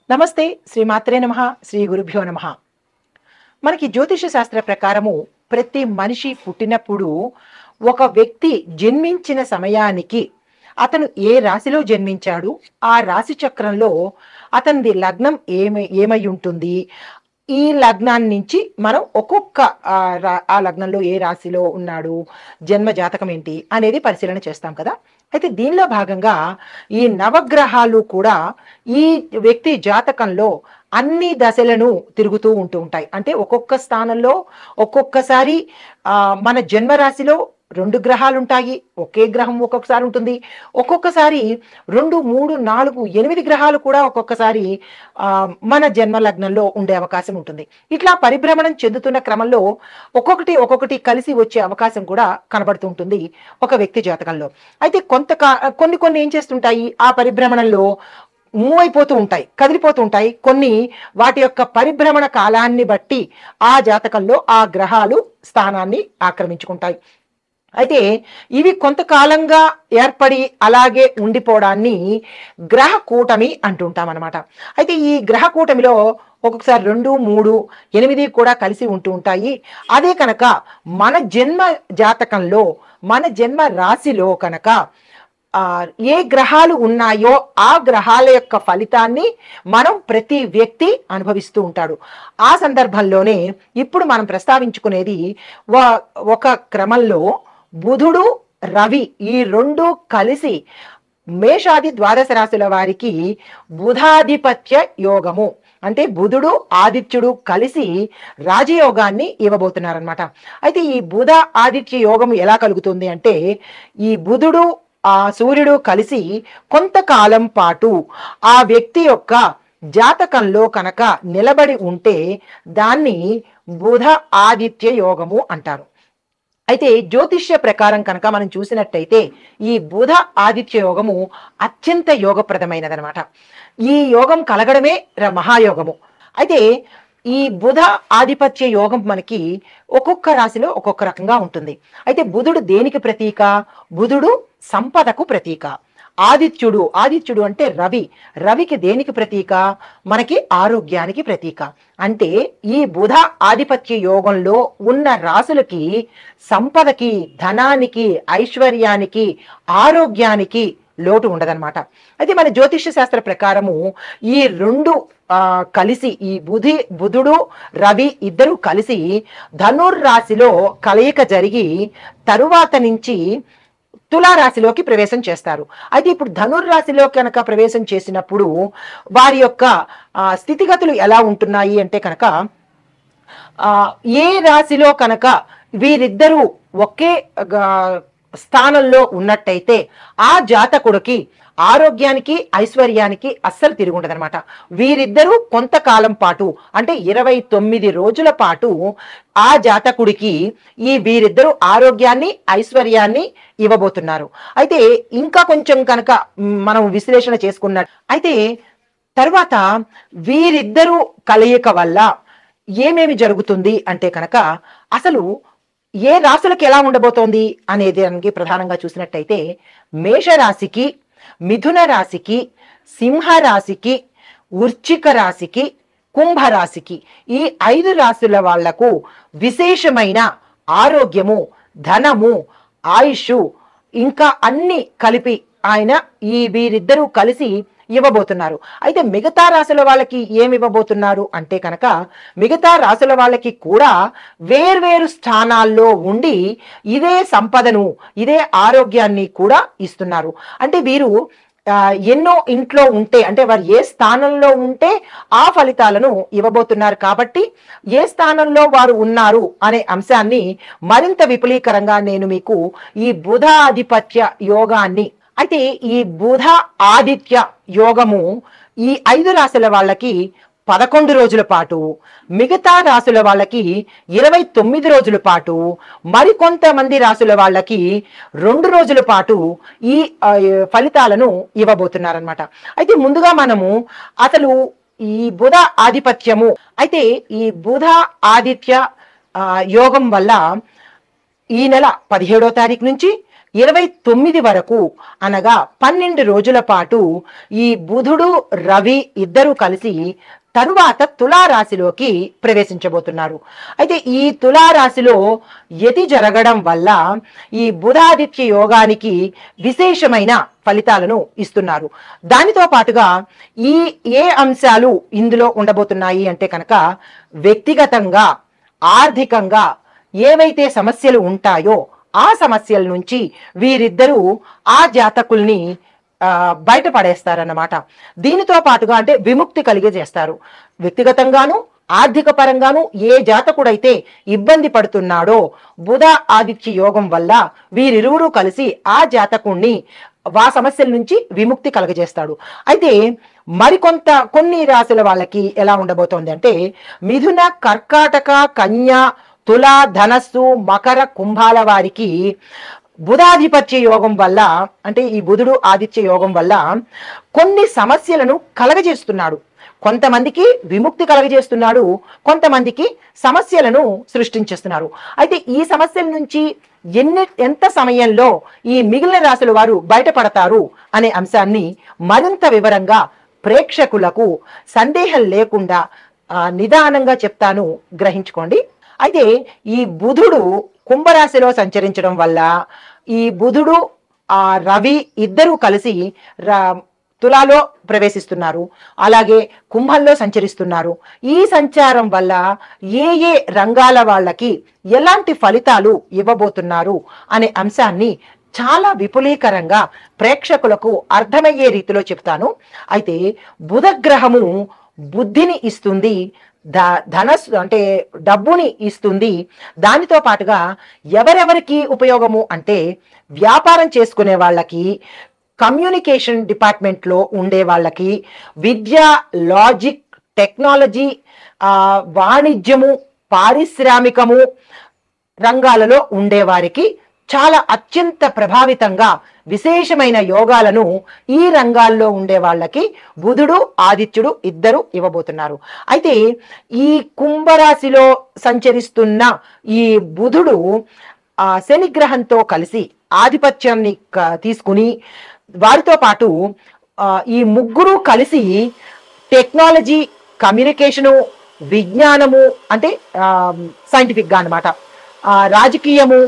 నమస్తే శ్రీమాత్రే నమః శ్రీ గురుభ్యో నమః. మనకి జ్యోతిష శాస్త్ర ప్రకారము ప్రతి మనిషి పుట్టినప్పుడు ఒక వ్యక్తి జన్మించిన సమయానికి అతను ఏ రాశిలో జన్మించాడు, ఆ రాశి చక్రంలో అతనిది లగ్నం ఏమై ఉంటుంది, ఈ లగ్నాన్ని నుంచి మనం ఒక్కొక్క ఆ లగ్నంలో ఏ రాశిలో ఉన్నాడు, జన్మ జాతకం ఏంటి అనేది పరిశీలన చేస్తాం కదా. అయితే దీనిలో భాగంగా ఈ నవగ్రహాలు కూడా ఈ వ్యక్తి జాతకంలో అన్ని దశలను తిరుగుతూ ఉంటాయి. అంటే ఒక్కొక్క స్థానంలో ఒక్కొక్కసారి మన జన్మరాశిలో 2 గ్రహాలు ఉంటాయి, ఒకే గ్రహం ఒక్కొక్కసారి ఉంటుంది, ఒక్కొక్కసారి 2, 3, 4, 8 గ్రహాలు కూడా ఒక్కొక్కసారి మన జన్మ లగ్నంలో ఉండే అవకాశం ఉంటుంది. ఇట్లా పరిభ్రమణం చెందుతున్న క్రమంలో ఒక్కొక్కటి కలిసి వచ్చే అవకాశం కూడా కనబడుతూ ఉంటుంది ఒక వ్యక్తి జాతకంలో. అయితే కొన్ని ఏం చేస్తుంటాయి, ఆ పరిభ్రమణంలో మూవ్ అయిపోతూ ఉంటాయి, కదిలిపోతూ ఉంటాయి. కొన్ని వాటి యొక్క పరిభ్రమణ కాలాన్ని బట్టి ఆ జాతకంలో ఆ గ్రహాలు స్థానాన్ని ఆక్రమించుకుంటాయి. అయితే ఇవి కొంతకాలంగా ఏర్పడి అలాగే ఉండిపోవడాన్ని గ్రహ కూటమి అంటుంటాం అన్నమాట. అయితే ఈ గ్రహ కూటమిలో ఒక్కొక్కసారి 2, 3, 8 కూడా కలిసి ఉంటూ ఉంటాయి. అదే కనుక మన జన్మ జాతకంలో మన జన్మ రాశిలో కనుక ఏ గ్రహాలు ఉన్నాయో ఆ గ్రహాల యొక్క ఫలితాన్ని మనం ప్రతి వ్యక్తి అనుభవిస్తూ ఉంటాడు. ఆ సందర్భంలోనే ఇప్పుడు మనం ప్రస్తావించుకునేది ఒక క్రమంలో బుధుడు రవి ఈ 2 కలిసి మేషాది ద్వాదశ రాశుల వారికి బుధాధిపత్య యోగము, అంటే బుధుడు ఆదిత్యుడు కలిసి రాజయోగాన్ని ఇవ్వబోతున్నారనమాట. అయితే ఈ బుధ ఆదిత్య యోగం ఎలా కలుగుతుంది అంటే, ఈ బుధుడు సూర్యుడు కలిసి కొంతకాలం పాటు ఆ వ్యక్తి యొక్క జాతకంలో కనుక నిలబడి ఉంటే దాన్ని బుధ ఆదిత్య యోగము అంటారు. అయితే జ్యోతిష్య ప్రకారం కనుక మనం చూసినట్టయితే ఈ బుధ ఆదిత్య యోగము అత్యంత యోగప్రదమైనదనమాట. ఈ యోగం కలగడమే మహాయోగము. అయితే ఈ బుధ ఆధిపత్య యోగం మనకి ఒక్కొక్క రాశిలో ఒక్కొక్క రకంగా ఉంటుంది. అయితే బుధుడు దేనికి ప్రతీక? బుధుడు సంపదకు ప్రతీక. ఆదిత్యుడు అంటే రవికి దేనికి ప్రతీక? మనకి ఆరోగ్యానికి ప్రతీక. అంటే ఈ బుధ ఆధిపత్య యోగంలో ఉన్న రాశులకి సంపదకి, ధనానికి, ఐశ్వర్యానికి, ఆరోగ్యానికి లోటు ఉండదన్నమాట. అయితే మన జ్యోతిష్య శాస్త్ర ప్రకారము ఈ 2 కలిసి, ఈ బుధుడు రవి ఇద్దరు కలిసి ధనుర్రాశిలో కలయిక జరిగి తరువాత నుంచి తులారాశిలోకి ప్రవేశం చేస్తారు. అయితే ఇప్పుడు ధనుర్రాశిలో కనుక ప్రవేశం చేసినప్పుడు వారి యొక్క స్థితిగతులు ఎలా ఉంటున్నాయి అంటే కనుక, ఏ రాశిలో కనుక వీరిద్దరూ ఒకే స్థానంలో ఉన్నట్టయితే ఆ జాతకుడికి ఆరోగ్యానికి, ఐశ్వర్యానికి అస్సలు తిరుగుండదు అనమాట. వీరిద్దరూ కొంతకాలం పాటు అంటే 29 రోజుల పాటు ఆ జాతకుడికి వీరిద్దరూ ఆరోగ్యాన్ని, ఐశ్వర్యాన్ని ఇవ్వబోతున్నారు. అయితే ఇంకా కొంచెం కనుక మనం విశ్లేషణ చేసుకున్నట్టు అయితే తర్వాత వీరిద్దరూ కలయిక వల్ల ఏమేమి జరుగుతుంది అంటే కనుక, అసలు ఏ రాశులకు ఎలా ఉండబోతోంది అనేది దానికి ప్రధానంగా చూసినట్టయితే మేషరాశికి, మిథున రాశికి, సింహరాశికి, వృశ్చిక రాశికి, కుంభరాశికి ఈ 5 రాశుల వాళ్లకు విశేషమైన ఆరోగ్యము, ధనము, ఆయుష్ ఇంకా అన్ని కలిపి ఆయన వీరిద్దరూ కలిసి ఇవ్వబోతున్నారు. అయితే మిగతా రాశుల వాళ్ళకి ఏమి ఇవ్వబోతున్నారు అంటే కనుక, మిగతా రాశుల వాళ్ళకి కూడా వేర్వేరు స్థానాల్లో ఉండి ఇదే సంపదను, ఇదే ఆరోగ్యాన్ని కూడా ఇస్తున్నారు. అంటే వీరు ఎన్నో ఇంట్లో ఉంటే, అంటే వారు ఏ స్థానంలో ఉంటే ఆ ఫలితాలను ఇవ్వబోతున్నారు. కాబట్టి ఏ స్థానంలో వారు ఉన్నారు అనే అంశాన్ని మరింత విపులీకరంగా నేను మీకు ఈ బుధాధిపత్య యోగాన్ని, అయితే ఈ బుధ ఆదిత్య యోగము ఈ 5 రాశుల వాళ్ళకి 11 రోజుల పాటు, మిగతా రాశుల వాళ్ళకి 29 రోజుల పాటు, మరికొంతమంది రాశుల వాళ్ళకి 2 రోజుల పాటు ఈ ఫలితాలను ఇవ్వబోతున్నారనమాట. అయితే ముందుగా మనము అసలు ఈ బుధ ఆధిపత్యము, అయితే ఈ బుధ ఆదిత్య యోగం వల్ల ఈ నెల 17వ తారీఖు నుంచి 29 వరకు అనగా 12 రోజుల పాటు ఈ బుధుడు రవి ఇద్దరు కలిసి తరువాత తులారాశిలోకి ప్రవేశించబోతున్నారు. అయితే ఈ తులారాశిలో యతి జరగడం వల్ల ఈ బుధాదిత్య యోగానికి విశేషమైన ఫలితాలను ఇస్తున్నారు. దానితో పాటుగా ఏ అంశాలు ఇందులో ఉండబోతున్నాయి అంటే కనుక వ్యక్తిగతంగా, ఆర్థికంగా ఏవైతే సమస్యలు ఉంటాయో ఆ సమస్యల నుంచి వీరిద్దరూ ఆ జాతకుల్ని బయటపడేస్తారన్నమాట. దీనితో పాటుగా అంటే విముక్తి కలిగజేస్తారు. వ్యక్తిగతంగాను, ఆర్థిక పరంగాను ఏ జాతకుడైతే ఇబ్బంది పడుతున్నాడో బుధ ఆదిత్య యోగం వల్ల వీరిరువురు కలిసి ఆ జాతకుణ్ణి ఆ సమస్యల నుంచి విముక్తి కలగజేస్తాడు. అయితే కొన్ని రాశుల వాళ్ళకి ఎలా ఉండబోతోంది అంటే మిథున, కర్కాటక, కన్య, తుల, ధనస్సు, మకర, కుంభాల వారికి బుధాధిపత్య యోగం వల్ల అంటే ఈ బుధుడు ఆదిత్య యోగం వల్ల కొన్ని సమస్యలను కలగజేస్తున్నాడు. కొంతమందికి విముక్తి కలగజేస్తున్నాడు, కొంతమందికి సమస్యలను సృష్టించేస్తున్నారు. అయితే ఈ సమస్యల నుంచి ఎంత సమయంలో ఈ మిగిలిన రాశుల వారు బయటపడతారు అనే అంశాన్ని మరింత వివరంగా ప్రేక్షకులకు సందేహం లేకుండా నిదానంగా చెప్తాను, గ్రహించుకోండి. అయితే ఈ బుధుడు కుంభరాశిలో సంచరించడం వల్ల ఈ బుధుడు రవి ఇద్దరూ కలిసి తులాలో ప్రవేశిస్తున్నారు, అలాగే కుంభంలో సంచరిస్తున్నారు. ఈ సంచారం వల్ల ఏ రంగాల వాళ్ళకి ఎలాంటి ఫలితాలు ఇవ్వబోతున్నారు అనే అంశాన్ని చాలా విపులీకరంగా ప్రేక్షకులకు అర్థమయ్యే రీతిలో చెప్తాను. అయితే బుధగ్రహము బుద్ధిని ఇస్తుంది, ధనస్సు అంటే డబ్బుని ఇస్తుంది. దానితో పాటుగా ఎవరెవరికి ఉపయోగము అంటే వ్యాపారం చేసుకునే వాళ్ళకి, కమ్యూనికేషన్ డిపార్ట్మెంట్లో ఉండే వాళ్ళకి, విద్య, లాజిక్, టెక్నాలజీ, వాణిజ్యము, పారిశ్రామికము రంగాలలో ఉండేవారికి చాలా అత్యంత ప్రభావితంగా విశేషమైన యోగాలను ఈ రంగాల్లో ఉండే వాళ్ళకి బుధుడు ఆదిత్యుడు ఇద్దరు ఇవ్వబోతున్నారు. అయితే ఈ కుంభరాశిలో సంచరిస్తున్న ఈ బుధుడు శనిగ్రహంతో కలిసి ఆధిపత్యాన్ని తీసుకుని వారితో పాటు ఈ ముగ్గురు కలిసి టెక్నాలజీ, కమ్యూనికేషను, విజ్ఞానము అంటే సైంటిఫిక్గా అన్నమాట, రాజకీయము,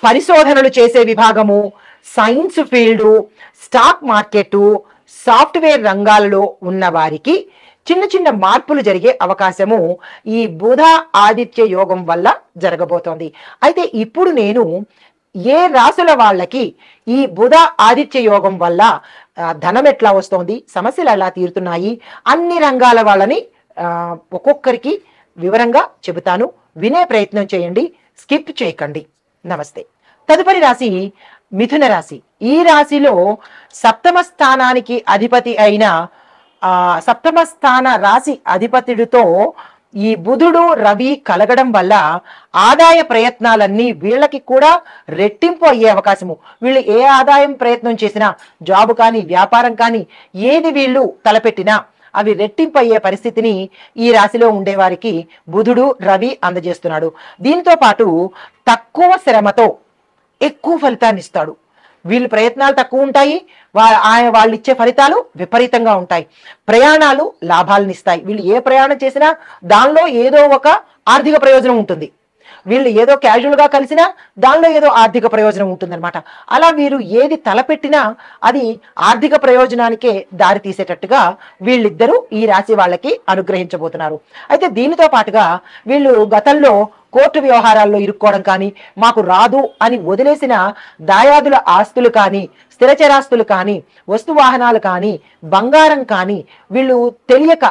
పరిశోధనలు చేసే విభాగము, science field, stock market, software రంగాలలో ఉన్న వారికి చిన్న చిన్న మార్పులు జరిగే అవకాశము ఈ బుధ ఆదిత్య యోగం వల్ల జరగబోతోంది. అయితే ఇప్పుడు నేను ఏ రాశుల వాళ్ళకి ఈ బుధ ఆదిత్య యోగం వల్ల ధనం ఎట్లా వస్తోంది, సమస్యలు ఎలా తీరుతున్నాయి, అన్ని రంగాల వాళ్ళని ఒక్కొక్కరికి వివరంగా చెబుతాను. వినే ప్రయత్నం చేయండి, స్కిప్ చేయకండి. నమస్తే. తదుపరి రాశి మిథున రాశి. ఈ రాశిలో సప్తమ స్థానానికి అధిపతి అయిన సప్తమ స్థాన రాశి అధిపతుడితో ఈ బుధుడు రవి కలగడం వల్ల ఆదాయ ప్రయత్నాలన్నీ వీళ్ళకి కూడా రెట్టింపు అయ్యే అవకాశము. వీళ్ళు ఏ ఆదాయం ప్రయత్నం చేసినా, జాబ్ కానీ వ్యాపారం కానీ ఏది వీళ్ళు తలపెట్టినా అవి రెట్టింపు అయ్యే పరిస్థితిని ఈ రాశిలో ఉండేవారికి బుధుడు రవి అందజేస్తున్నాడు. దీంతో పాటు తక్కువ శ్రమతో ఎక్కువ ఫలితాన్ని ఇస్తాడు. వీళ్ళు ప్రయత్నాలు తక్కువ ఉంటాయి, వాళ్ళు ఇచ్చే ఫలితాలు విపరీతంగా ఉంటాయి. ప్రయాణాలు లాభాలను ఇస్తాయి. వీళ్ళు ఏ ప్రయాణం చేసినా దానిలో ఏదో ఒక ఆర్థిక ప్రయోజనం ఉంటుంది. వీళ్ళు ఏదో క్యాజువల్గా కలిసినా దానిలో ఏదో ఆర్థిక ప్రయోజనం ఉంటుందన్నమాట. అలా వీరు ఏది తలపెట్టినా అది ఆర్థిక ప్రయోజనానికే దారి తీసేటట్టుగా వీళ్ళిద్దరూ ఈ రాశి వాళ్ళకి అనుగ్రహించబోతున్నారు. అయితే దీనితో పాటుగా వీళ్ళు గతంలో కోర్టు వ్యవహారాల్లో ఇరుక్కోవడం కానీ, మాకు రాదు అని వదిలేసిన దాయాదుల ఆస్తులు కానీ, స్థిరచరాస్తులు కానీ, వస్తు వాహనాలు కానీ, బంగారం కానీ వీళ్ళు తెలియక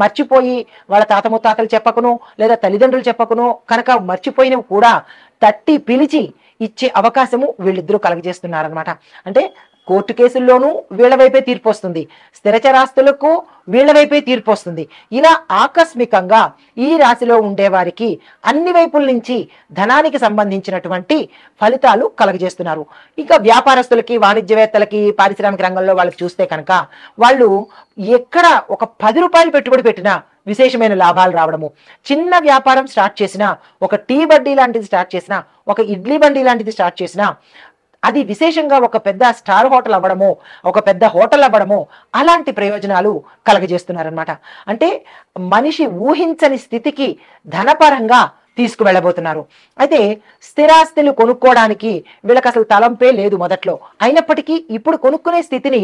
మర్చిపోయి వాళ్ళ తాత ముత్తాతలు చెప్పకనో లేదా తల్లిదండ్రులు చెప్పకనో కనుక మర్చిపోయినవి కూడా తట్టి పిలిచి ఇచ్చే అవకాశము వీళ్ళిద్దరూ కలగజేస్తున్నారనమాట. అంటే కోర్టు కేసుల్లోనూ వీళ్ళ వైపే తీర్పు వస్తుంది, స్థిరచరాస్తులకు వీళ్ళ వైపే తీర్పు వస్తుంది. ఇలా ఆకస్మికంగా ఈ రాశిలో ఉండేవారికి అన్ని వైపుల నుంచి ధనానికి సంబంధించినటువంటి ఫలితాలు కలగజేస్తున్నారు. ఇంకా వ్యాపారస్తులకి, వాణిజ్యవేత్తలకి, పారిశ్రామిక రంగంలో వాళ్ళకి చూస్తే కనుక వాళ్ళు ఎక్కడ ఒక 10 రూపాయలు పెట్టుబడి పెట్టినా విశేషమైన లాభాలు రావడము. చిన్న వ్యాపారం స్టార్ట్ చేసినా, ఒక టీ బడ్డీ లాంటిది స్టార్ట్ చేసినా, ఒక ఇడ్లీ బండి లాంటిది స్టార్ట్ చేసినా అది విశేషంగా ఒక పెద్ద స్టార్ హోటల్ అవ్వడమో, ఒక పెద్ద హోటల్ అవ్వడమో అలాంటి ప్రయోజనాలు కలగజేస్తున్నారనమాట. అంటే మనిషి ఊహించని స్థితికి ధనపరంగా తీసుకువెళ్ళబోతున్నారు. అయితే స్థిరాస్తులు కొనుక్కోవడానికి వీళ్ళకి అసలు తలంపే లేదు మొదట్లో. అయినప్పటికీ ఇప్పుడు కొనుక్కునే స్థితిని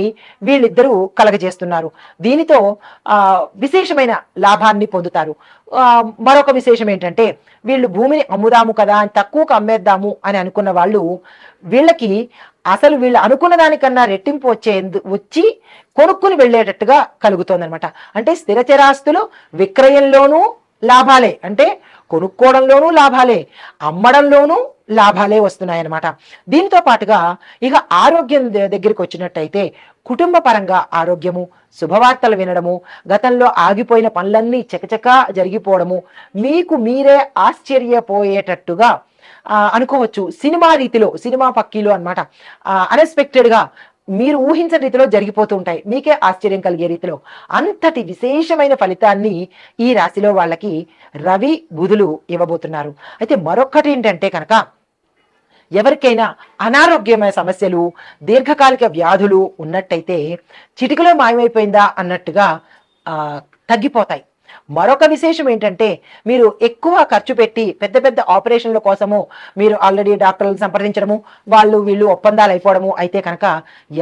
వీళ్ళిద్దరూ కలగజేస్తున్నారు. దీనితో విశేషమైన లాభాన్ని పొందుతారు. మరొక విశేషం ఏంటంటే, వీళ్ళు భూమిని అమ్ముదాము కదా అని తక్కువకు అమ్మేద్దాము అని అనుకున్న వాళ్ళు, వీళ్ళకి అసలు వీళ్ళు అనుకున్న దానికన్నా రెట్టింపు వచ్చి కొనుక్కుని వెళ్ళేటట్టుగా కలుగుతోందనమాట. అంటే స్థిర చరాస్తులు విక్రయంలోనూ లాభాలే, అంటే కొనుక్కోవడంలోనూ లాభాలే, అమ్మడంలోనూ లాభాలే వస్తున్నాయన్నమాట. దీంతో పాటుగా ఇక ఆరోగ్యం దగ్గరికి వచ్చినట్టయితే, కుటుంబ పరంగా ఆరోగ్యము, శుభవార్తలు వినడము, గతంలో ఆగిపోయిన పనులన్నీ చకచకా జరిగిపోవడము, మీకు మీరే ఆశ్చర్యపోయేటట్టుగా అనుకోవచ్చు. సినిమా రీతిలో, సినిమా పక్కీలో అనమాట, అన్ఎక్స్పెక్టెడ్గా మీరు ఊహించిన రీతిలో జరిగిపోతూ ఉంటాయి. మీకే ఆశ్చర్యం కలిగే రీతిలో అంతటి విశేషమైన ఫలితాన్ని ఈ రాశిలో వాళ్ళకి రవి బుధులు ఇవ్వబోతున్నారు. అయితే మరొక్కటి ఏంటంటే కనుక, ఎవరికైనా అనారోగ్యమైన సమస్యలు, దీర్ఘకాలిక వ్యాధులు ఉన్నట్టయితే చిటికలో మాయమైపోయిందా అన్నట్టుగా తగ్గిపోతాయి. మరొక విశేషం ఏంటంటే, మీరు ఎక్కువ ఖర్చు పెట్టి పెద్ద పెద్ద ఆపరేషన్ల కోసము మీరు ఆల్రెడీ డాక్టర్లను సంప్రదించడము, వాళ్ళు వీళ్ళు ఒప్పందాలు అయిపోవడము అయితే కనుక,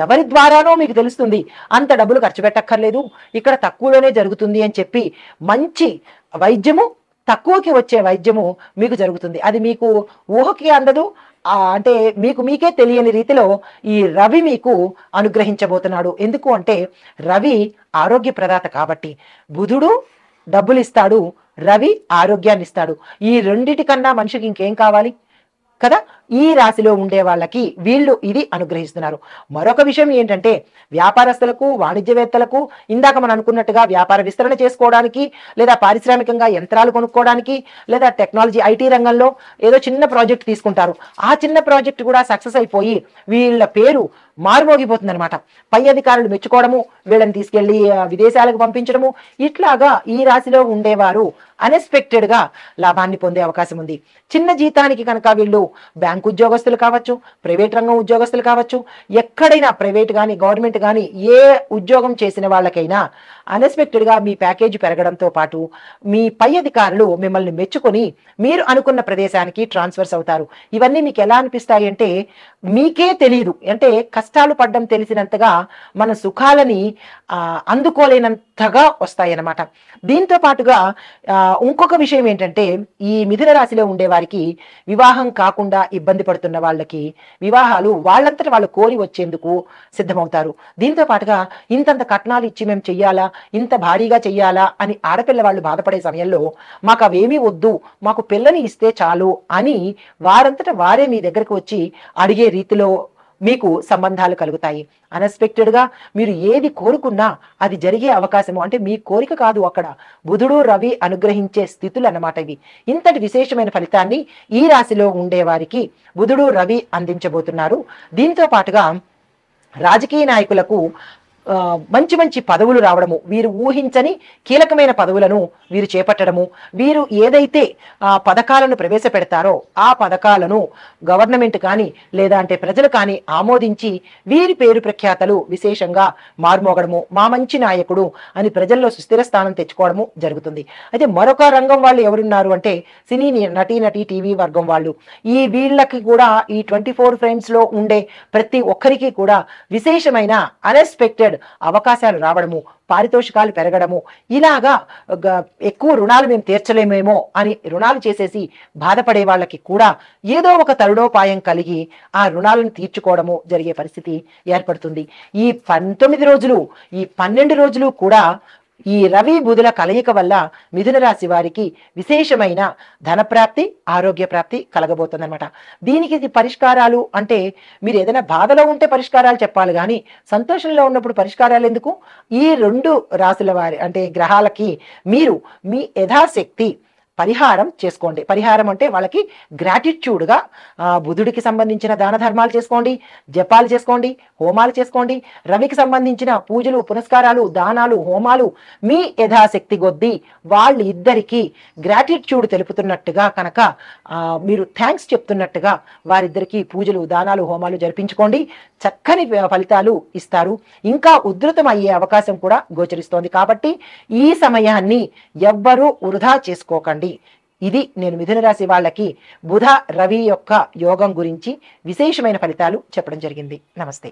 ఎవరి ద్వారానో మీకు తెలుస్తుంది అంత డబ్బులు ఖర్చు పెట్టక్కర్లేదు, ఇక్కడ తక్కువలోనే జరుగుతుంది అని చెప్పి మంచి వైద్యము, తక్కువకి వచ్చే వైద్యము మీకు జరుగుతుంది. అది మీకు ఊహకి అందదు. అంటే మీకు మీకే తెలియని రీతిలో ఈ రవి మీకు అనుగ్రహించబోతున్నాడు. ఎందుకు అంటే, రవి ఆరోగ్య ప్రదాత కాబట్టి. బుధుడు డబ్బులు ఇస్తాడు, రవి ఆరోగ్యాన్ని ఇస్తాడు. ఈ రెండిటికన్నా మనిషికి ఇంకేం కావాలి కదా. ఈ రాశిలో ఉండే వాళ్ళకి వీళ్ళు ఇది అనుగ్రహిస్తున్నారు. మరొక విషయం ఏంటంటే, వ్యాపారస్తులకు, వాణిజ్యవేత్తలకు ఇందాక మనం అనుకున్నట్టుగా వ్యాపార విస్తరణ చేసుకోవడానికి, లేదా పారిశ్రామికంగా యంత్రాలు కొనుక్కోవడానికి, లేదా టెక్నాలజీ ఐటీ రంగంలో ఏదో చిన్న ప్రాజెక్ట్ తీసుకుంటారు. ఆ చిన్న ప్రాజెక్ట్ కూడా సక్సెస్ అయిపోయి వీళ్ళ పేరు మారుమోగిపోతుంది అనమాట. పై అధికారులు మెచ్చుకోవడము, వీళ్ళని తీసుకెళ్లి విదేశాలకు పంపించడము, ఇట్లాగా ఈ రాశిలో ఉండేవారు అన్ఎక్స్పెక్టెడ్ గా లాభాన్ని పొందే అవకాశం ఉంది. చిన్న జీతానికి కనుక వీళ్ళు బ్యాంకు ఉద్యోగస్తులు కావచ్చు, ప్రైవేట్ రంగం ఉద్యోగస్తులు కావచ్చు, ఎక్కడైనా ప్రైవేట్ కానీ గవర్నమెంట్ కానీ ఏ ఉద్యోగం చేసిన వాళ్ళకైనా అన్ఎక్స్పెక్టెడ్ గా మీ ప్యాకేజీ పెరగడంతో పాటు మీ పై అధికారులు మిమ్మల్ని మెచ్చుకొని మీరు అనుకున్న ప్రదేశానికి ట్రాన్స్ఫర్స్ అవుతారు. ఇవన్నీ మీకు ఎలా అనిపిస్తాయి అంటే, మీకే తెలియదు, అంటే కష్టాలు పడ్డం తెలిసినంతగా మన సుఖాలని అందుకోలేనంతగా వస్తాయన్నమాట. దీంతో పాటుగా ఇంకొక విషయం ఏంటంటే, ఈ మిథున రాశిలో ఉండే వారికి వివాహం కాకుండా ఇబ్బంది పడుతున్న వాళ్ళకి వివాహాలు వాళ్ళంతట వాళ్ళు కోరి వచ్చేందుకు సిద్ధమవుతారు. దీంతో పాటుగా ఇంతంత కట్నాలు ఇచ్చి మేము చెయ్యాలా, ఇంత భారీగా చెయ్యాలా అని ఆడపిల్ల వాళ్ళు బాధపడే సమయంలో, మాకు అవేమీ వద్దు, మాకు పిల్లని ఇస్తే చాలు అని వారంతట వారే మీ దగ్గరకు వచ్చి అడిగే రీతిలో మీకు సంబంధాలు కలుగుతాయి. అన్ఎక్స్పెక్టెడ్ గా మీరు ఏది కోరుకున్నా అది జరిగే అవకాశము, అంటే మీ కోరిక కాదు, అక్కడ బుధుడు రవి అనుగ్రహించే స్థితులు అన్నమాట ఇవి. ఇంతటి విశేషమైన ఫలితాన్ని ఈ రాశిలో ఉండే వారికి బుధుడు రవి అందించబోతున్నారు. దీంతో పాటుగా రాజకీయ నాయకులకు మంచి మంచి పదవులు రావడము, వీరు ఊహించని కీలకమైన పదవులను వీరు చేపట్టడము, వీరు ఏదైతే పథకాలను ప్రవేశపెడతారో ఆ పథకాలను గవర్నమెంట్ కానీ లేదా అంటే ప్రజలు కానీ ఆమోదించి వీరి పేరు ప్రఖ్యాతలు విశేషంగా మారుమోగడము, మా మంచి నాయకుడు అని ప్రజల్లో సుస్థిర స్థానం తెచ్చుకోవడము జరుగుతుంది. అయితే మరొక రంగం వాళ్ళు ఎవరున్నారు అంటే, సినీ నటి టీవీ వర్గం వాళ్ళు. ఈ వీళ్ళకి కూడా ఈ 24 ఫ్రేమ్స్ లో ఉండే ప్రతి ఒక్కరికి కూడా విశేషమైన అన్ఎక్స్పెక్టెడ్ అవకాశాలు రావడము, పారితోషికాలు పెరగడము, ఇలాగా ఎక్కువ రుణాలు మేము తీర్చలేమేమో అని రుణాలు చేసేసి బాధపడే వాళ్ళకి కూడా ఏదో ఒక తరుణోపాయం కలిగి ఆ రుణాలను తీర్చుకోవడము జరిగే పరిస్థితి ఏర్పడుతుంది. ఈ 19 రోజులు, ఈ 12 రోజులు కూడా ఈ రవి బుధుల కలయిక వల్ల మిథున రాశి వారికి విశేషమైన ధనప్రాప్తి, ఆరోగ్య ప్రాప్తి కలగబోతుందన్నమాట. దీనికి పరిష్కారాలు అంటే, మీరు ఏదైనా బాధలో ఉంటే పరిష్కారాలు చెప్పాలి కానీ సంతోషంలో ఉన్నప్పుడు పరిష్కారాలు ఎందుకు? ఈ 2 రాశుల వారి అంటే గ్రహాలకి మీరు మీ యథాశక్తి పరిహారం చేసుకోండి. పరిహారం అంటే వాళ్ళకి గ్రాటిట్యూడ్గా బుధుడికి సంబంధించిన దాన ధర్మాలు చేసుకోండి, జపాలు చేసుకోండి, హోమాలు చేసుకోండి. రవికి సంబంధించిన పూజలు, పునస్కారాలు, దానాలు, హోమాలు మీ యథాశక్తి కొద్దీ వాళ్ళిద్దరికీ గ్రాటిట్యూడ్ తెలుపుతున్నట్టుగా కనుక మీరు థ్యాంక్స్ చెప్తున్నట్టుగా వారిద్దరికీ పూజలు, దానాలు, హోమాలు జరిపించుకోండి. చక్కని ఫలితాలు ఇస్తారు. ఇంకా ఉధృతం అయ్యే అవకాశం కూడా గోచరిస్తోంది. కాబట్టి ఈ సమయాన్ని ఎవ్వరూ వృధా చేసుకోకండి. ఇది నేను మిథున రాశి వాళ్ళకి బుధ రవి యొక్క యోగం గురించి విశేషమైన ఫలితాలు చెప్పడం జరిగింది. నమస్తే.